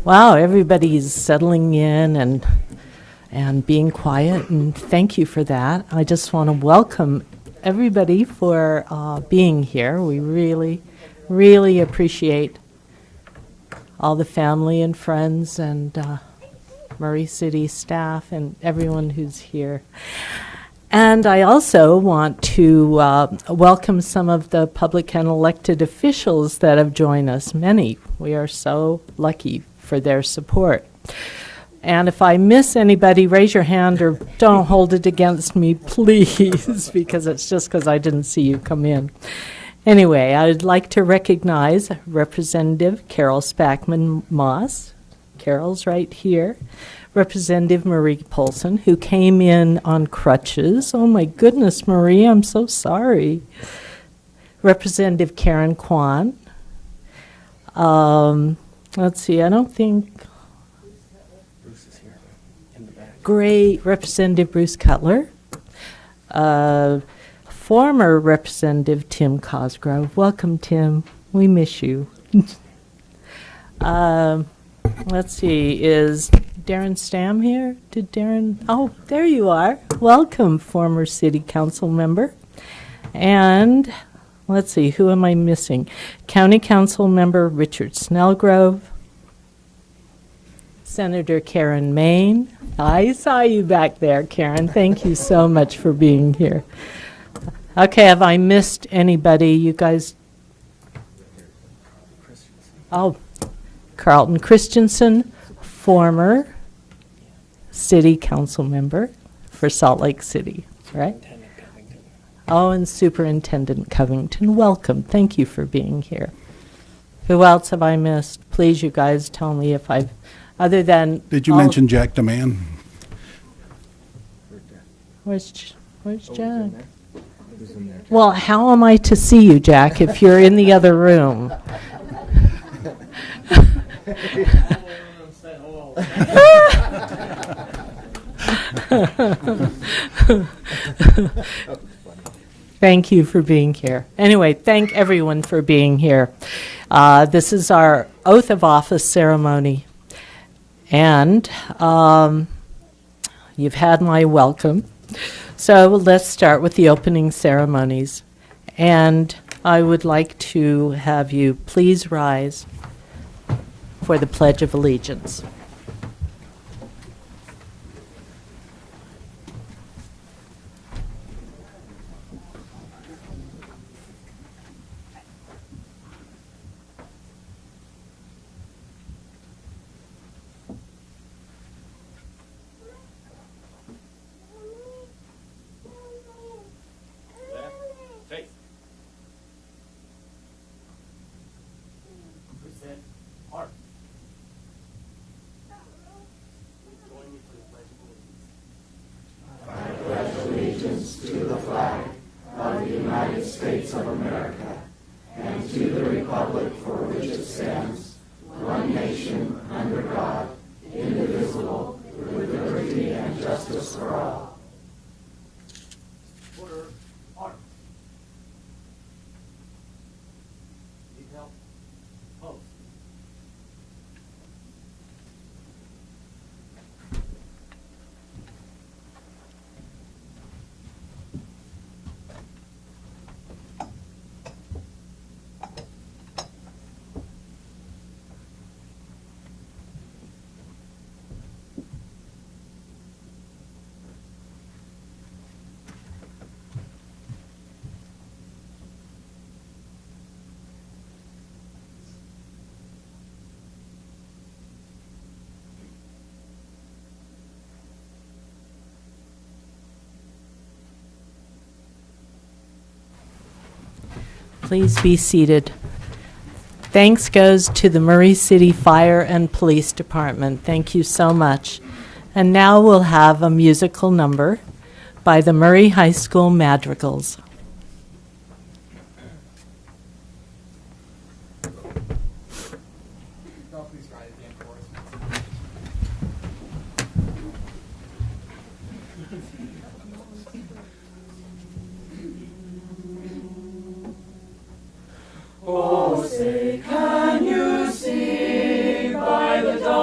Wow, everybody's settling in and being quiet, and thank you for that. I just want to welcome everybody for being here. We really, really appreciate all the family and friends and Murray City staff and everyone who's here. And I also want to welcome some of the public and elected officials that have joined us, many. We are so lucky for their support. And if I miss anybody, raise your hand or don't hold it against me, please, because it's just because I didn't see you come in. Anyway, I'd like to recognize Representative Carol Spackman Moss. Carol's right here. Representative Marie Polson, who came in on crutches. Oh my goodness, Marie, I'm so sorry. Representative Karen Kwan. Let's see, I don't think... Bruce is here in the back. Great. Representative Bruce Cutler. Former Representative Tim Cosgrove. Welcome, Tim. We miss you. Let's see, is Darren Stam here? Did Darren? Oh, there you are. Welcome, former city council member. And let's see, who am I missing? County Council member Richard Snellgrove. Senator Karen Main. I saw you back there, Karen. Thank you so much for being here. Okay, have I missed anybody? You guys? Oh, Carlton Christensen, former city council member for Salt Lake City, right? Oh, and Superintendent Covington. Welcome. Thank you for being here. Who else have I missed? Please, you guys, tell me if I've, other than... Did you mention Jack DeMann? Where's Jack? Well, how am I to see you, Jack, if you're in the other room? Thank you for being here. Anyway, thank everyone for being here. This is our oath of office ceremony, and you've had my welcome. So let's start with the opening ceremonies, and I would like to have you please rise for the Pledge of Allegiance. Please be seated. Thanks goes to the Murray City Fire and Police Department. Thank you so much. And now we'll have a musical number by the Murray High School Madrigals. Oh, say, can you see by the dawn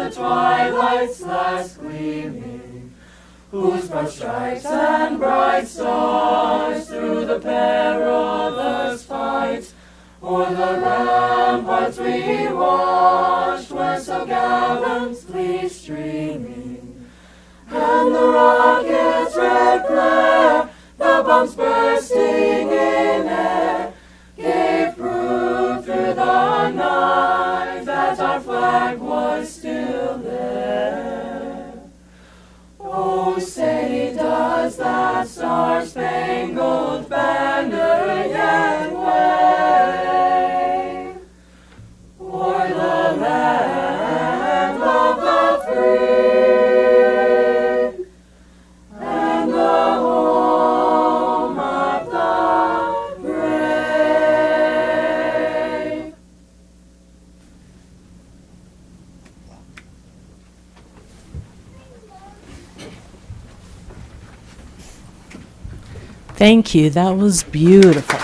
the twilight's last gleaming, whose broad stripes and bright stars through the perilous fight o'er the ramparts we watched were so gallantly streaming, and the rocket's red glare, the bombs bursting in air, gave proof through the night that our flag was still there. Oh, say, does that star-spangled banner yet wave o'er the land of the free and the home of the brave? Thank you. That was beautiful.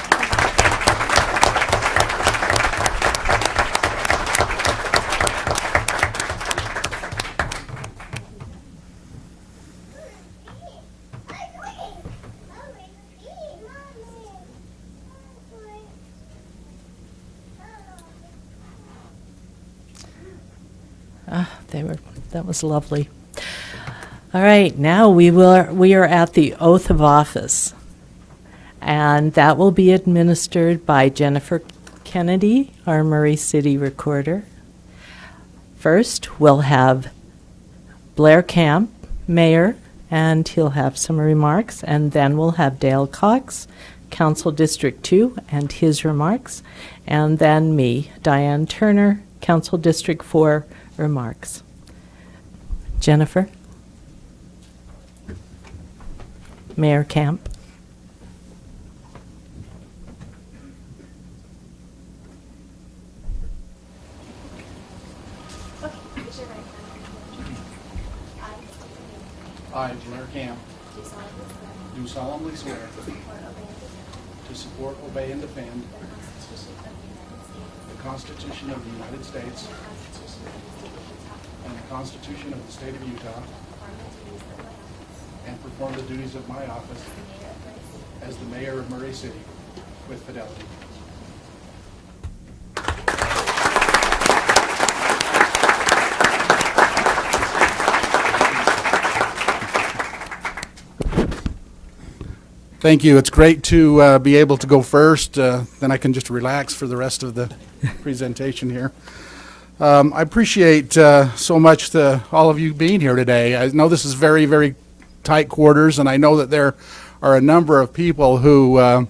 That was lovely. All right, now we are at the oath of office, and that will be administered by Jennifer Kennedy, our Murray City Recorder. First, we'll have Blair Camp, Mayor, and he'll have some remarks, and then we'll have Dale Cox, Council District 2, and his remarks, and then me, Diane Turner, Council District 4, remarks. Jennifer? Mayor Camp? I, Blair Camp, do solemnly swear to support, obey, and defend the Constitution of the United States and the Constitution of the State of Utah, and perform the duties of my office as the Mayor of Murray City with fidelity. Thank you. It's great to be able to go first. Then I can just relax for the rest of the presentation here. I appreciate so much all of you being here today. I know this is very, very tight quarters, and I know that there are a number of people who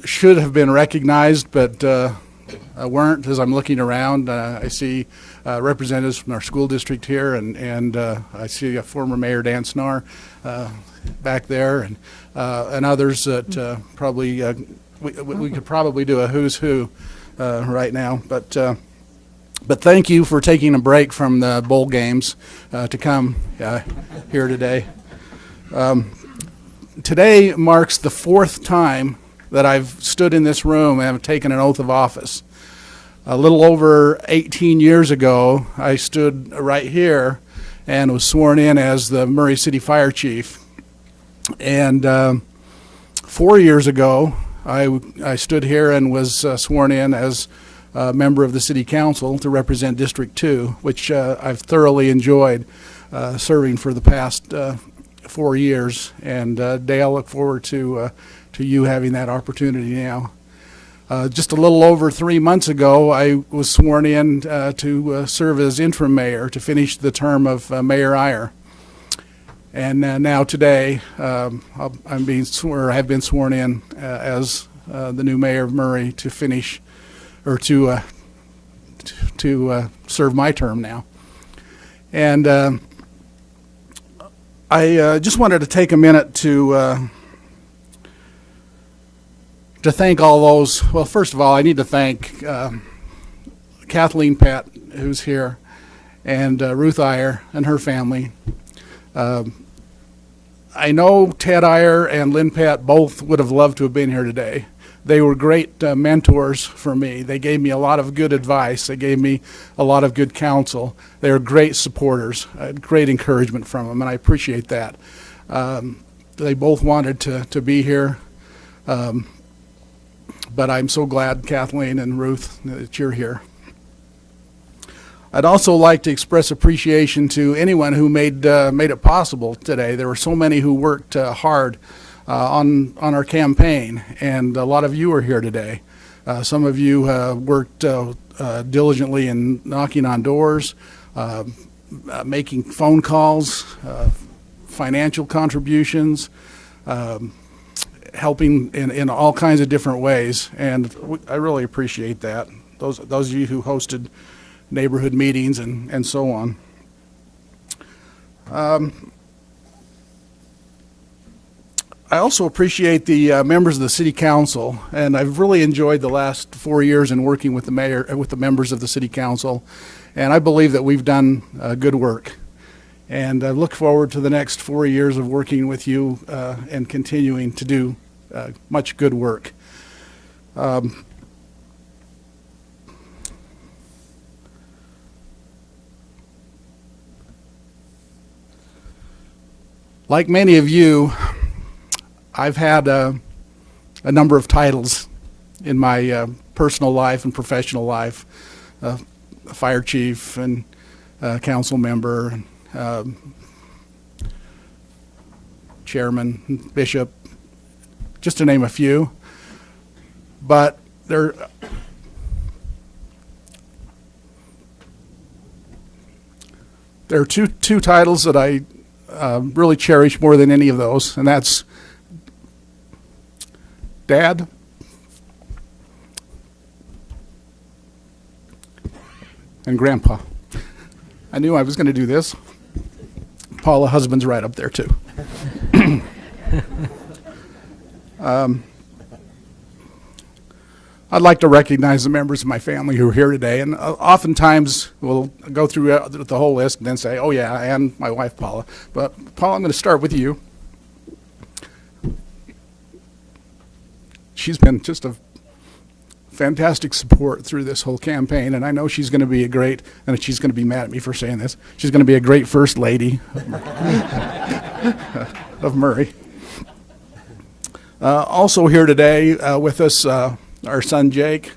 should have been recognized but weren't. As I'm looking around, I see representatives from our school district here, and I see a former Mayor Dan Snar back there, and others that probably we could probably do a who's who right now. But thank you for taking a break from the bowl games to come here today. Today marks the fourth time that I've stood in this room and have taken an oath of office. A little over 18 years ago, I stood right here and was sworn in as the Murray City Fire Chief. And 4 years ago, I stood here and was sworn in as a member of the City Council to represent District 2, which I've thoroughly enjoyed serving for the past 4 years. And Dale, look forward to you having that opportunity now. Just a little over 3 months ago, I was sworn in to serve as interim mayor to finish the term of Mayor Iyer. And now today, I'm being sworn, have been sworn in as the new mayor of Murray to finish, or to serve my term now. And I just wanted to take a minute to thank all those. Well, first of all, I need to thank Kathleen Pett, who's here, and Ruth Iyer and her family. I know Ted Iyer and Lynn Pett both would have loved to have been here today, they were great mentors for me. They gave me a lot of good advice. They gave me a lot of good counsel. They were great supporters. I had great encouragement from them, and I appreciate that. They both wanted to be here, but I'm so glad, Kathleen and Ruth, that you're here. I'd also like to express appreciation to anyone who made it possible today. There were so many who worked hard on our campaign, and a lot of you are here today. Some of you worked diligently in knocking on doors, making phone calls, financial contributions, helping in all kinds of different ways, and I really appreciate that. Those of you who hosted neighborhood meetings and so on. I also appreciate the members of the City Council, and I've really enjoyed the last 4 years in working with the mayor, with the members of the City Council, and I believe that we've done good work. And I look forward to the next 4 years of working with you and continuing to do much good work. Like many of you, I've had a number of titles in my personal life and professional life. Fire chief and council member, chairman, bishop, just to name a few. But there are two titles that I really cherish more than any of those, and that's Dad and Grandpa. I knew I was going to do this. Paula, husband's right up there too. I'd like to recognize the members of my family who are here today, and oftentimes we'll go through the whole list and then say, oh yeah, and my wife Paula. But Paula, I'm going to start with you. She's been just a fantastic support through this whole campaign, and I know she's going to be a great, and she's going to be mad at me for saying this, she's going to be a great first lady of Murray. Also here today with us, our son Jake,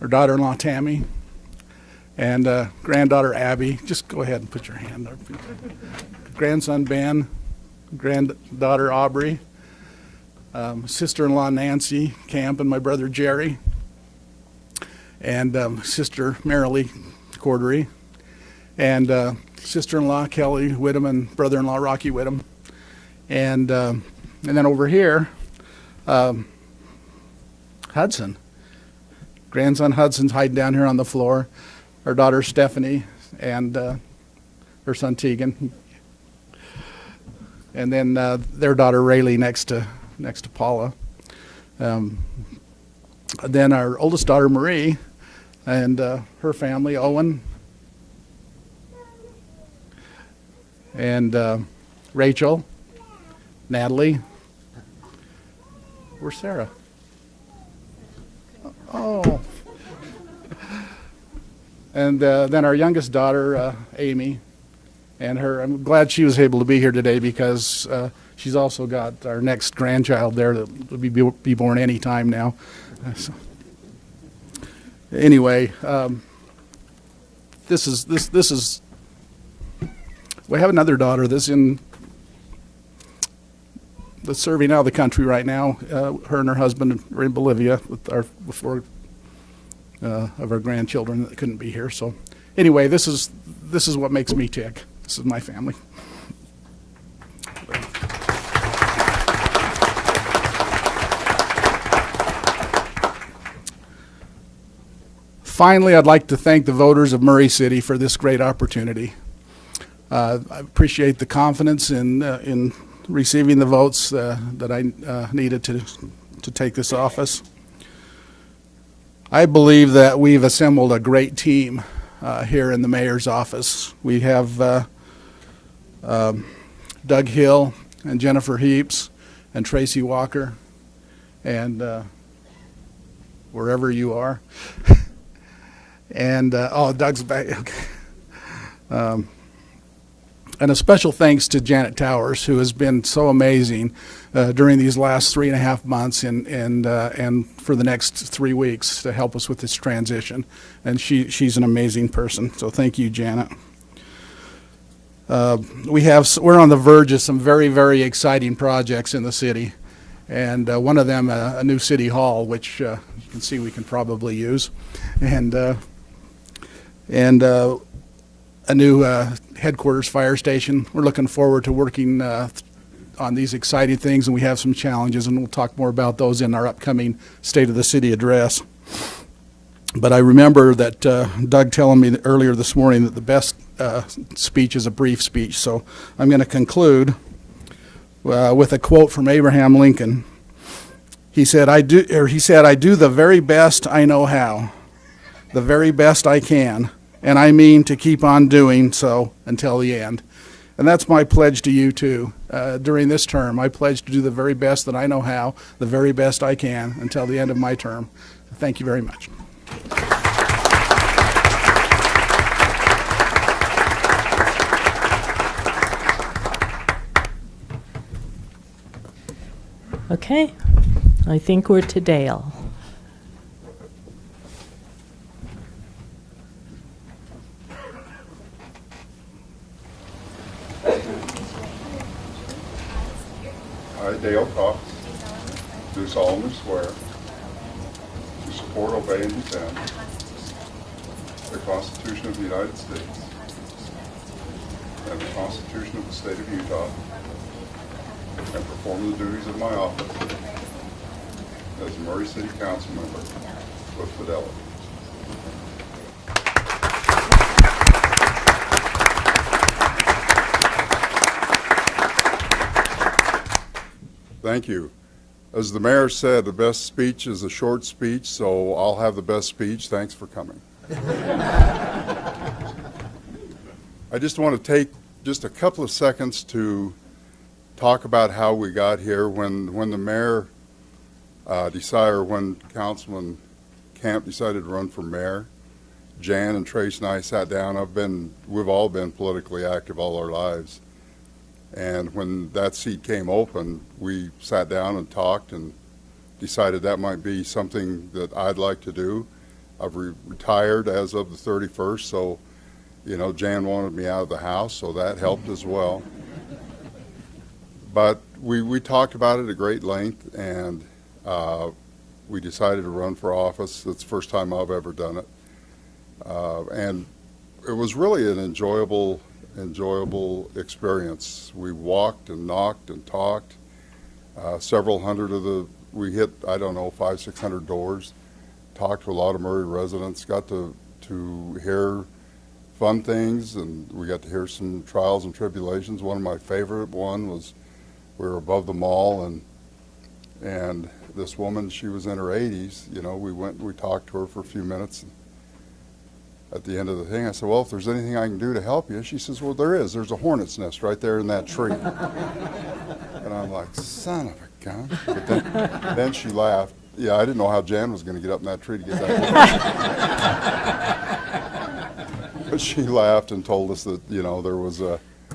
our daughter-in-law Tammy, and granddaughter Abby. Just go ahead and put your hand up. Grandson Ben, granddaughter Aubrey, sister-in-law Nancy Camp, and my brother Jerry, and sister Marilee Cordery, and sister-in-law Kelly Whittam, and brother-in-law Rocky Whittam, and then over here, Hudson. Grandson Hudson's hiding down here on the floor. Our daughter Stephanie and her son Tegan. And then their daughter Rayleigh next to Paula. Then our oldest daughter Marie and her family, Owen. And Rachel, Natalie. Where's Sarah? Oh. And then our youngest daughter, Amy, and her. I'm glad she was able to be here today because she's also got our next grandchild there that will be born any time now. So, anyway, this is. We have another daughter that's serving out of the country right now. Her and her husband are in Bolivia with our four of our grandchildren that couldn't be here. So, anyway, this is what makes me tick. This is my family. Finally, I'd like to thank the voters of Murray City for this great opportunity. I appreciate the confidence in receiving the votes that I needed to take this office. I believe that we've assembled a great team here in the mayor's office. We have Doug Hill and Jennifer Heaps and Tracy Walker and wherever you are. And, Doug's back. Okay. And a special thanks to Janet Towers, who has been so amazing during these last 3.5 months and for the next 3 weeks to help us with this transition. And she's an amazing person. So thank you, Janet. We're on the verge of some very, very exciting projects in the city. And one of them, a new city hall, which you can see we can probably use. And a new headquarters fire station. We're looking forward to working on these exciting things, and we have some challenges, and we'll talk more about those in our upcoming State of the City address. But I remember that Doug telling me earlier this morning that the best speech is a brief speech, so I'm going to conclude with a quote from Abraham Lincoln. He said, I do the very best I know how, the very best I can, and I mean to keep on doing so until the end. And that's my pledge to you, too. During this term, I pledge to do the very best that I know how, the very best I can, until the end of my term. Thank you very much. Okay, I think we're to Dale. I, Dale Cox, do solemnly swear to support, obey, and defend the Constitution of the United States and the Constitution of the State of Utah, and perform the duties of my office as a Murray City Council member with fidelity. Thank you. As the mayor said, the best speech is a short speech, so I'll have the best speech. Thanks for coming. I just want to take just a couple of seconds to talk about how we got here. When the mayor when Councilman Camp decided to run for mayor, Jan and Trace and I sat down. We've all been politically active all our lives. And when that seat came open, we sat down and talked and decided that might be something that I'd like to do. I've retired as of the 31st, so, Jan wanted me out of the house, so that helped as well. But we talked about it at great length, and we decided to run for office. It's the first time I've ever done it. And it was really an enjoyable experience. We walked and knocked and talked. Several hundred we hit, 500-600 doors, talked to a lot of Murray residents, got to hear fun things, and we got to hear some trials and tribulations. One of my favorite was we were above the mall, and this woman, she was in her 80s, we talked to her for a few minutes. At the end of the thing, I said, well, if there's anything I can do to help you. She says, well, there's a hornet's nest right there in that tree. And I'm like, son of a gun. But then she laughed. Yeah, I didn't know how Jan was going to get up in that tree to get that. But she laughed and told us that,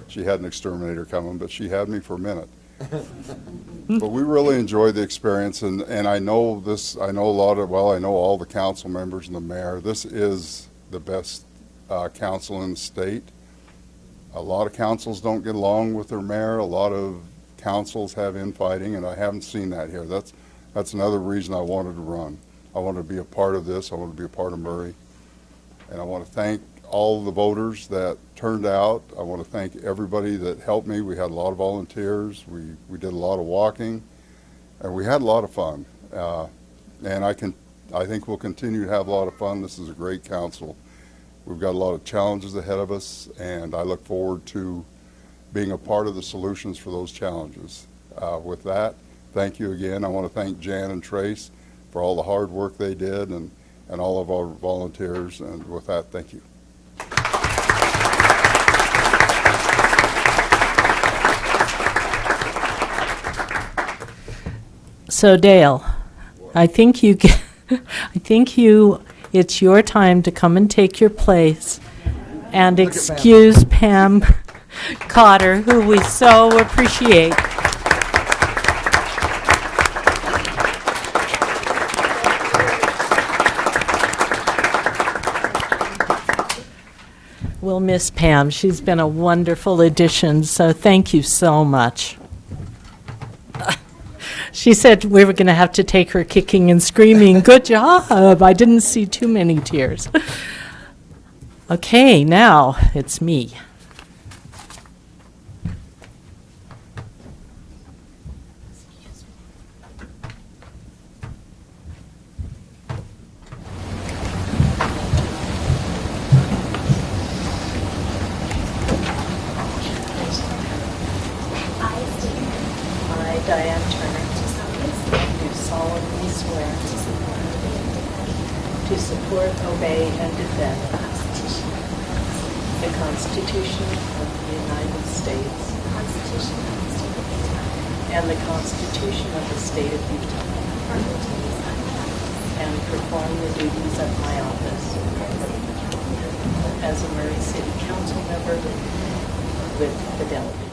she had an exterminator coming, but she had me for a minute. But we really enjoyed the experience, and I know I know all the council members and the mayor. This is the best council in the state. A lot of councils don't get along with their mayor. A lot of councils have infighting, and I haven't seen that here. That's another reason I wanted to run. I wanted to be a part of this. I wanted to be a part of Murray. And I want to thank all the voters that turned out. I want to thank everybody that helped me. We had a lot of volunteers. We did a lot of walking, and we had a lot of fun. And I think we'll continue to have a lot of fun. This is a great council. We've got a lot of challenges ahead of us, and I look forward to being a part of the solutions for those challenges. With that, thank you again. I want to thank Jan and Trace for all the hard work they did, and all of our volunteers. And with that, thank you. So Dale, I think you I think it's your time to come and take your place and excuse Pam Cotter, who we so appreciate. We'll miss Pam. She's been a wonderful addition, so thank you so much. She said we were going to have to take her kicking and screaming. Good job. I didn't see too many tears. Okay, now it's me. I, Diane Turner, do solemnly swear to support, obey, and defend the Constitution of the United States and the Constitution of the State of Utah, and perform the duties of my office as a Murray City Council member with fidelity.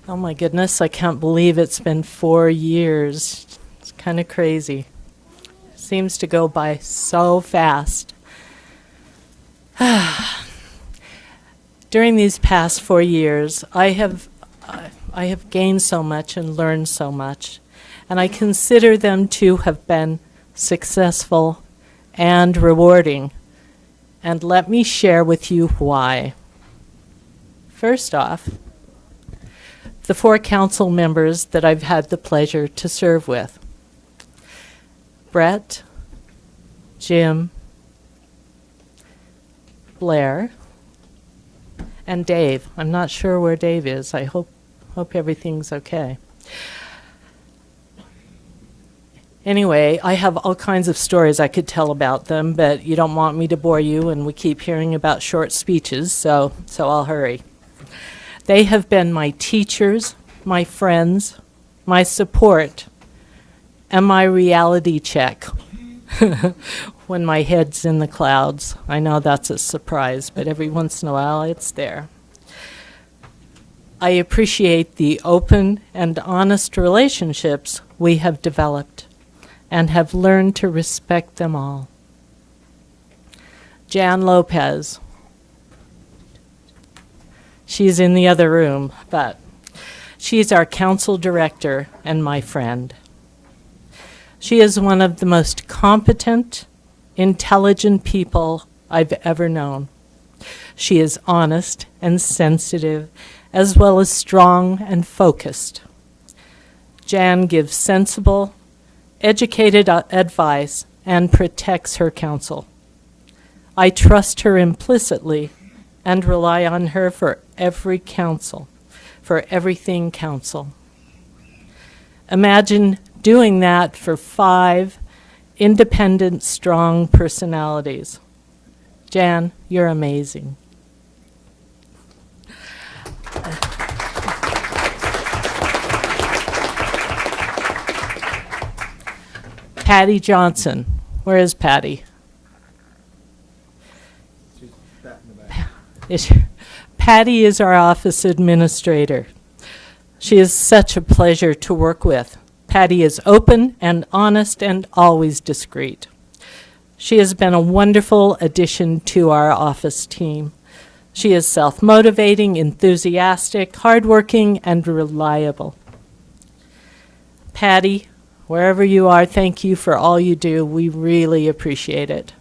Oh my goodness, I can't believe it's been 4 years. It's kind of crazy. Seems to go by so fast. During these past 4 years, I have gained so much and learned so much, and I consider them to have been successful and rewarding. And let me share with you why. First off, the 4 council members that I've had the pleasure to serve with: Brett, Jim, Blair, and Dave. I'm not sure where Dave is. I hope everything's okay. Anyway, I have all kinds of stories I could tell about them, but you don't want me to bore you, and we keep hearing about short speeches, so I'll hurry. They have been my teachers, my friends, my support, and my reality check when my head's in the clouds. I know that's a surprise, but every once in a while it's there. I appreciate the open and honest relationships we have developed and have learned to respect them all. Jan Lopez. She's in the other room, but she's our council director and my friend. She is one of the most competent, intelligent people I've ever known. She is honest and sensitive, as well as strong and focused. Jan gives sensible, educated advice and protects her council. I trust her implicitly and rely on her for every council, for everything council. Imagine doing that for 5 independent, strong personalities. Jan, you're amazing. Patty Johnson. Where is Patty? Patty is our office administrator. She is such a pleasure to work with. Patty is open and honest and always discreet. She has been a wonderful addition to our office team. She is self-motivating, enthusiastic, hardworking, and reliable. Patty, wherever you are, thank you for all you do. We really appreciate it.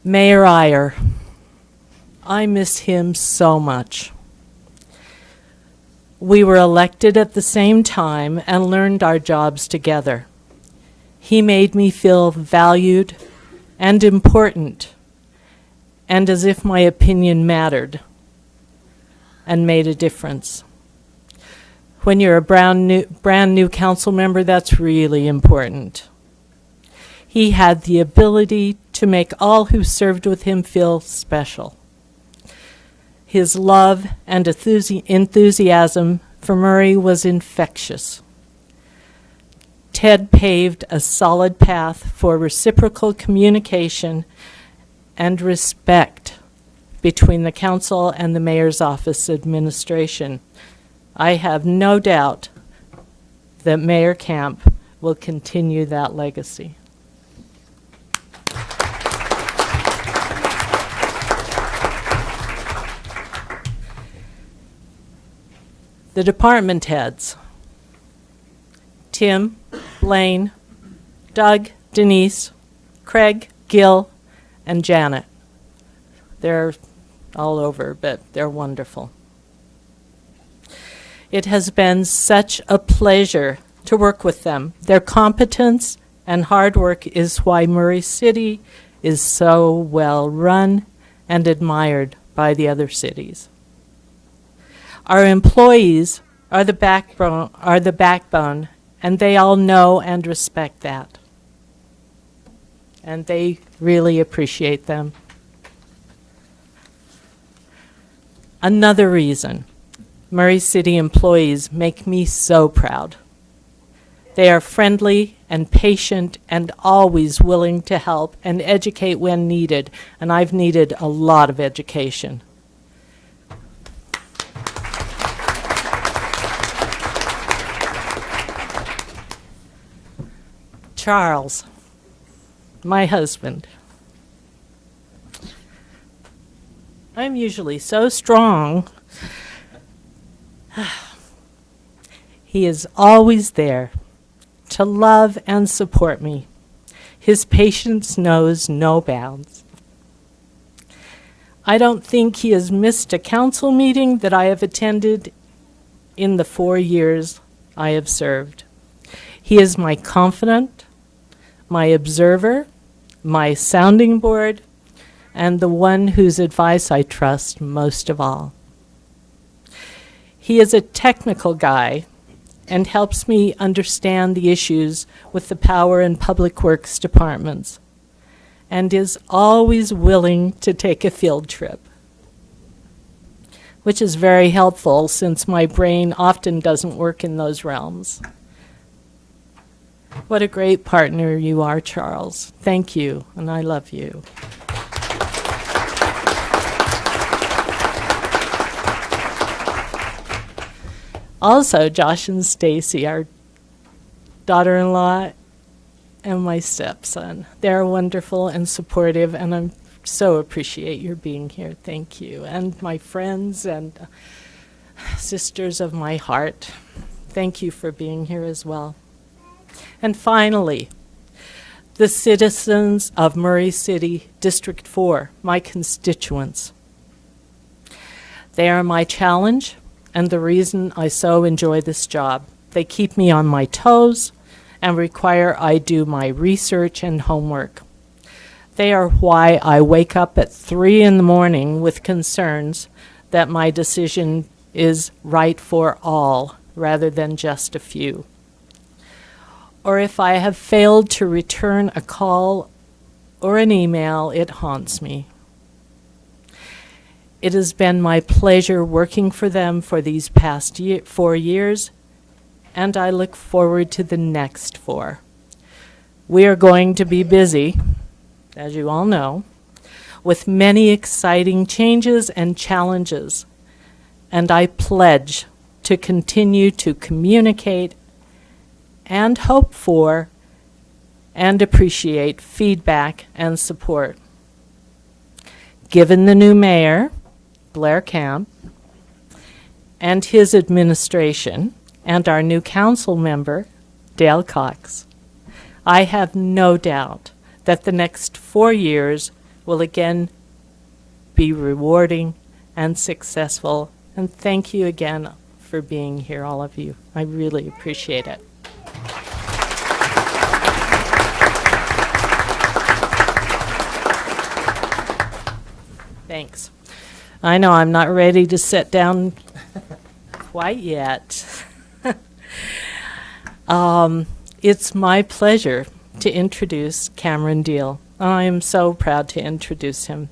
Mayor Iyer. I miss him so much. We were elected at the same time and learned our jobs together. He made me feel valued and important, and as if my opinion mattered and made a difference. When you're a brand new council member, that's really important. He had the ability to make all who served with him feel special. His love and enthusiasm for Murray was infectious. Ted paved a solid path for reciprocal communication and respect between the council and the mayor's office administration. I have no doubt that Mayor Camp will continue that legacy. The department heads: Tim, Blaine, Doug, Denise, Craig, Gil, and Janet. They're all over, but they're wonderful. It has been such a pleasure to work with them. Their competence and hard work is why Murray City is so well run and admired by the other cities. Our employees are the backbone, and they all know and respect that. And they really appreciate them. Another reason Murray City employees make me so proud. They are friendly and patient and always willing to help and educate when needed, and I've needed a lot of education. Charles, my husband. I'm usually so strong. He is always there to love and support me. His patience knows no bounds. I don't think he has missed a council meeting that I have attended in the 4 years I have served. He is my confidant, my observer, my sounding board, and the one whose advice I trust most of all. He is a technical guy and helps me understand the issues with the power and public works departments, and is always willing to take a field trip, which is very helpful since my brain often doesn't work in those realms. What a great partner you are, Charles. Thank you, and I love you. Also, Josh and Stacy, our daughter-in-law, and my stepson. They're wonderful and supportive, and I so appreciate your being here. Thank you. And my friends and sisters of my heart, thank you for being here as well. And finally, the citizens of Murray City, District 4, my constituents. They are my challenge and the reason I so enjoy this job. They keep me on my toes and require I do my research and homework. They are why I wake up at 3 in the morning with concerns that my decision is right for all rather than just a few. Or if I have failed to return a call or an email, it haunts me. It has been my pleasure working for them for these past 4 years, and I look forward to the next 4. We are going to be busy, as you all know, with many exciting changes and challenges, and I pledge to continue to communicate and hope for and appreciate feedback and support. Given the new mayor, Blair Camp, and his administration, and our new council member, Dale Cox, I have no doubt that the next 4 years will again be rewarding and successful. And thank you again for being here, all of you. I really appreciate it. Thanks. I know I'm not ready to sit down quite yet. It's my pleasure to introduce Cameron Deal. I am so proud to introduce him.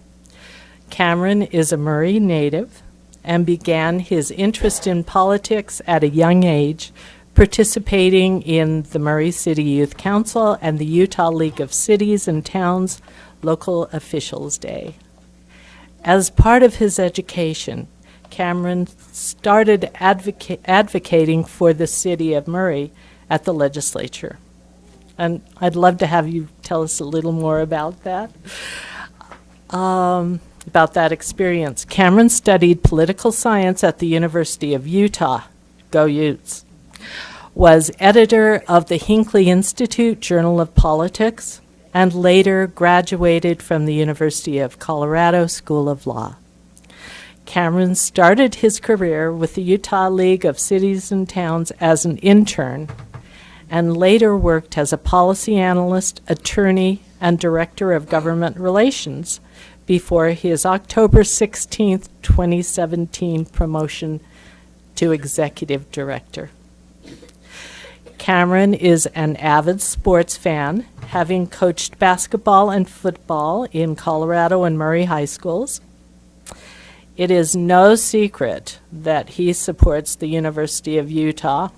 Cameron is a Murray native and began his interest in politics at a young age, participating in the Murray City Youth Council and the Utah League of Cities and Towns Local Officials Day. As part of his education, Cameron started advocating for the city of Murray at the legislature. And I'd love to have you tell us a little more about that. About that experience. Cameron studied political science at the University of Utah, go Utes, was editor of the Hinckley Institute Journal of Politics, and later graduated from the University of Colorado School of Law. Cameron started his career with the Utah League of Cities and Towns as an intern, and later worked as a policy analyst, attorney, and director of government relations before his October 16, 2017 promotion to executive director. Cameron is an avid sports fan, having coached basketball and football in Colorado and Murray high schools. It is no secret that he supports the University of Utah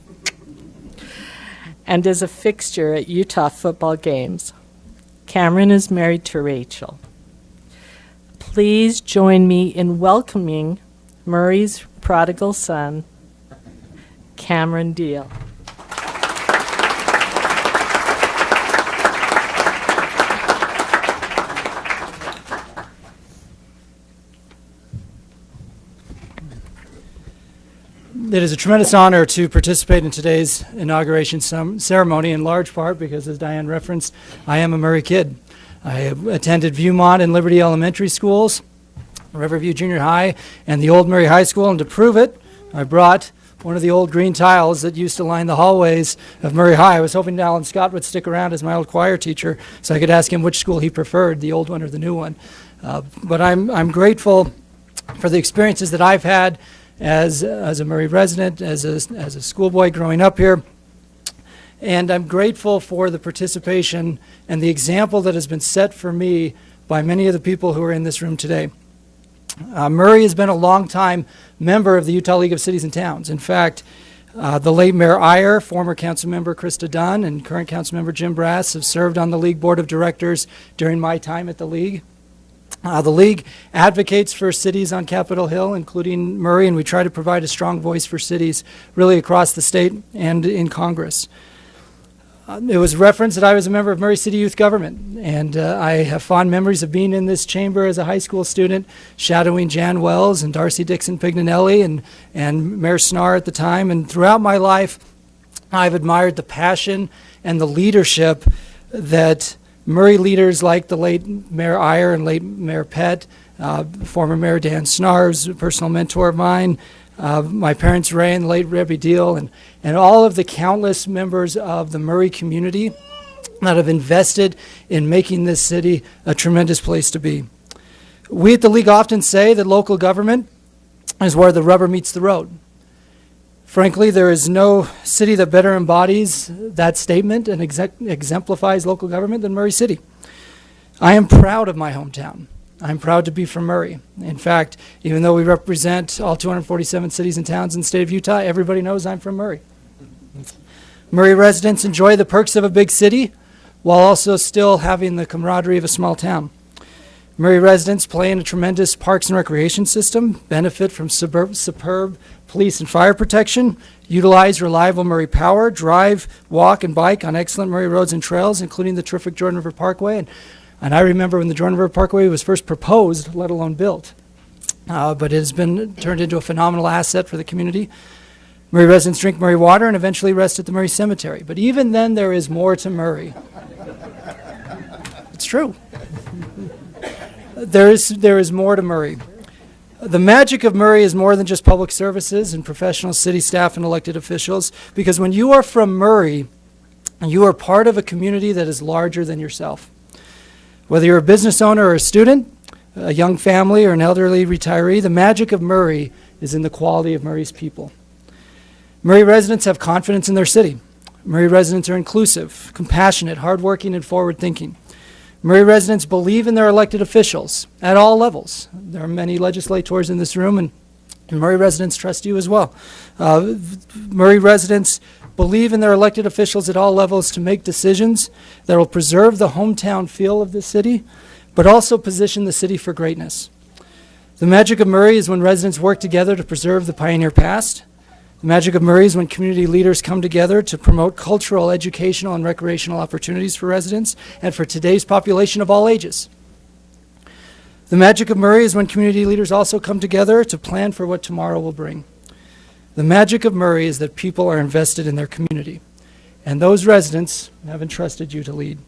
and is a fixture at Utah football games. Cameron is married to Rachel. Please join me in welcoming Murray's prodigal son, Cameron Deal. It is a tremendous honor to participate in today's inauguration ceremony, in large part because, as Diane referenced, I am a Murray kid. I attended Viewmont and Liberty Elementary Schools, Riverview Junior High, and the Old Murray High School, and to prove it, I brought one of the old green tiles that used to line the hallways of Murray High. I was hoping Alan Scott would stick around as my old choir teacher so I could ask him which school he preferred, the old one or the new one. But I'm grateful for the experiences that I've had as a Murray resident, as a schoolboy growing up here. And I'm grateful for the participation and the example that has been set for me by many of the people who are in this room today. Murray has been a long-time member of the Utah League of Cities and Towns. In fact, the late Mayor Iyer, former council member Krista Dunn, and current council member Jim Brass have served on the League Board of Directors during my time at the League. The League advocates for cities on Capitol Hill, including Murray, and we try to provide a strong voice for cities really across the state and in Congress. It was referenced that I was a member of Murray City Youth Government, and I have fond memories of being in this chamber as a high school student, shadowing Jan Wells and Darcy Dixon Pignanelli and Mayor Snar at the time. And throughout my life, I've admired the passion and the leadership that Murray leaders like the late Mayor Iyer and late Mayor Pett, former Mayor Dan Snar, who's a personal mentor of mine, my parents Ray and the late Rebby Deal, and all of the countless members of the Murray community that have invested in making this city a tremendous place to be. We at the League often say that local government is where the rubber meets the road. Frankly, there is no city that better embodies that statement and exemplifies local government than Murray City. I am proud of my hometown. I'm proud to be from Murray. In fact, even though we represent all 247 cities and towns in the state of Utah, everybody knows I'm from Murray. Murray residents enjoy the perks of a big city while also still having the camaraderie of a small town. Murray residents play in a tremendous parks and recreation system, benefit from superb police and fire protection, utilize reliable Murray power, drive, walk, and bike on excellent Murray roads and trails, including the terrific Jordan River Parkway. And I remember when the Jordan River Parkway was first proposed, let alone built. But it has been turned into a phenomenal asset for the community. Murray residents drink Murray water and eventually rest at the Murray Cemetery. But even then, there is more to Murray. It's true. There is more to Murray. The magic of Murray is more than just public services and professional city staff and elected officials, because when you are from Murray, you are part of a community that is larger than yourself. Whether you're a business owner or a student, a young family or an elderly retiree, the magic of Murray is in the quality of Murray's people. Murray residents have confidence in their city. Murray residents are inclusive, compassionate, hardworking, and forward-thinking. Murray residents believe in their elected officials at all levels. There are many legislators in this room, and Murray residents trust you as well. Murray residents believe in their elected officials at all levels to make decisions that will preserve the hometown feel of the city, but also position the city for greatness. The magic of Murray is when residents work together to preserve the pioneer past. The magic of Murray is when community leaders come together to promote cultural, educational, and recreational opportunities for residents and for today's population of all ages. The magic of Murray is when community leaders also come together to plan for what tomorrow will bring. The magic of Murray is that people are invested in their community, and those residents have entrusted you to lead.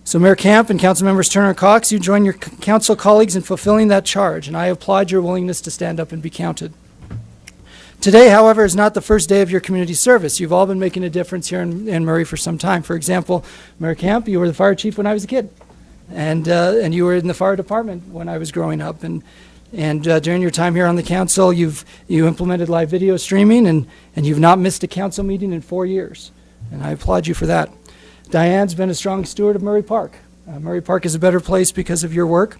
So Mayor Camp and Council Members Turner and Cox, you join your council colleagues in fulfilling that charge, and I applaud your willingness to stand up and be counted. Today, however, is not the first day of your community service. You've all been making a difference here in Murray for some time. For example, Mayor Camp, you were the fire chief when I was a kid, and you were in the fire department when I was growing up. And during your time here on the council, you implemented live video streaming, and you've not missed a council meeting in 4 years. And I applaud you for that. Diane's been a strong steward of Murray Park. Murray Park is a better place because of your work.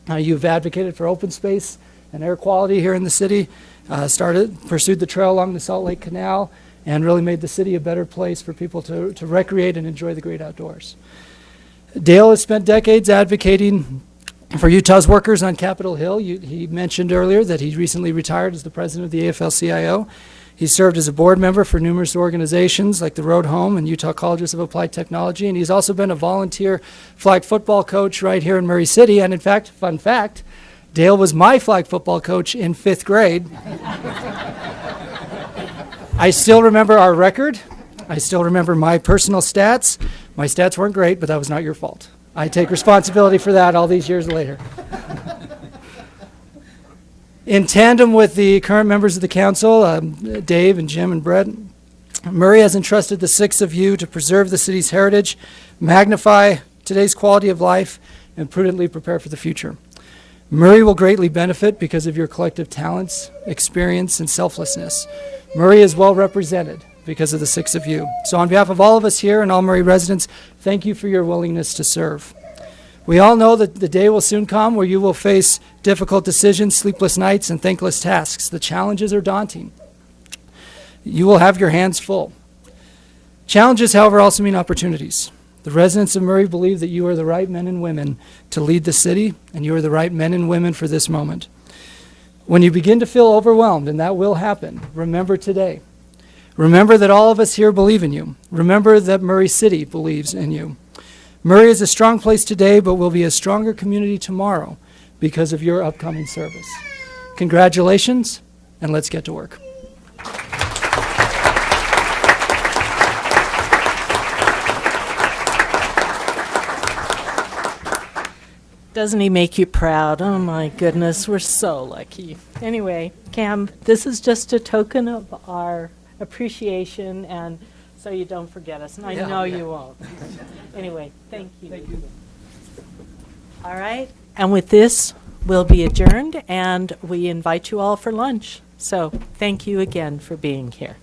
You've advocated for open space and air quality here in the city, pursued the trail along the Salt Lake Canal, and really made the city a better place for people to recreate and enjoy the great outdoors. Dale has spent decades advocating for Utah's workers on Capitol Hill. He mentioned earlier that he recently retired as the president of the AFL-CIO. He served as a board member for numerous organizations like the Road Home and Utah Colleges of Applied Technology, and he's also been a volunteer flag football coach right here in Murray City. And in fact, fun fact, Dale was my flag football coach in 5th grade. I still remember our record. I still remember my personal stats. My stats weren't great, but that was not your fault. I take responsibility for that all these years later. In tandem with the current members of the council, Dave and Jim and Brett, Murray has entrusted the 6 of you to preserve the city's heritage, magnify today's quality of life, and prudently prepare for the future. Murray will greatly benefit because of your collective talents, experience, and selflessness. Murray is well represented because of the 6 of you. So on behalf of all of us here and all Murray residents, thank you for your willingness to serve. We all know that the day will soon come where you will face difficult decisions, sleepless nights, and thankless tasks. The challenges are daunting. You will have your hands full. Challenges, however, also mean opportunities. The residents of Murray believe that you are the right men and women to lead the city, and you are the right men and women for this moment. When you begin to feel overwhelmed, and that will happen, remember today. Remember that all of us here believe in you. Remember that Murray City believes in you. Murray is a strong place today, but will be a stronger community tomorrow because of your upcoming service. Congratulations, and let's get to work. Doesn't he make you proud? Oh my goodness, we're so lucky. Anyway, Cam, this is just a token of our appreciation, and so you don't forget us, and I know you won't. Anyway, thank you. Thank you. All right, and with this, we'll be adjourned, and we invite you all for lunch. So thank you again for being here.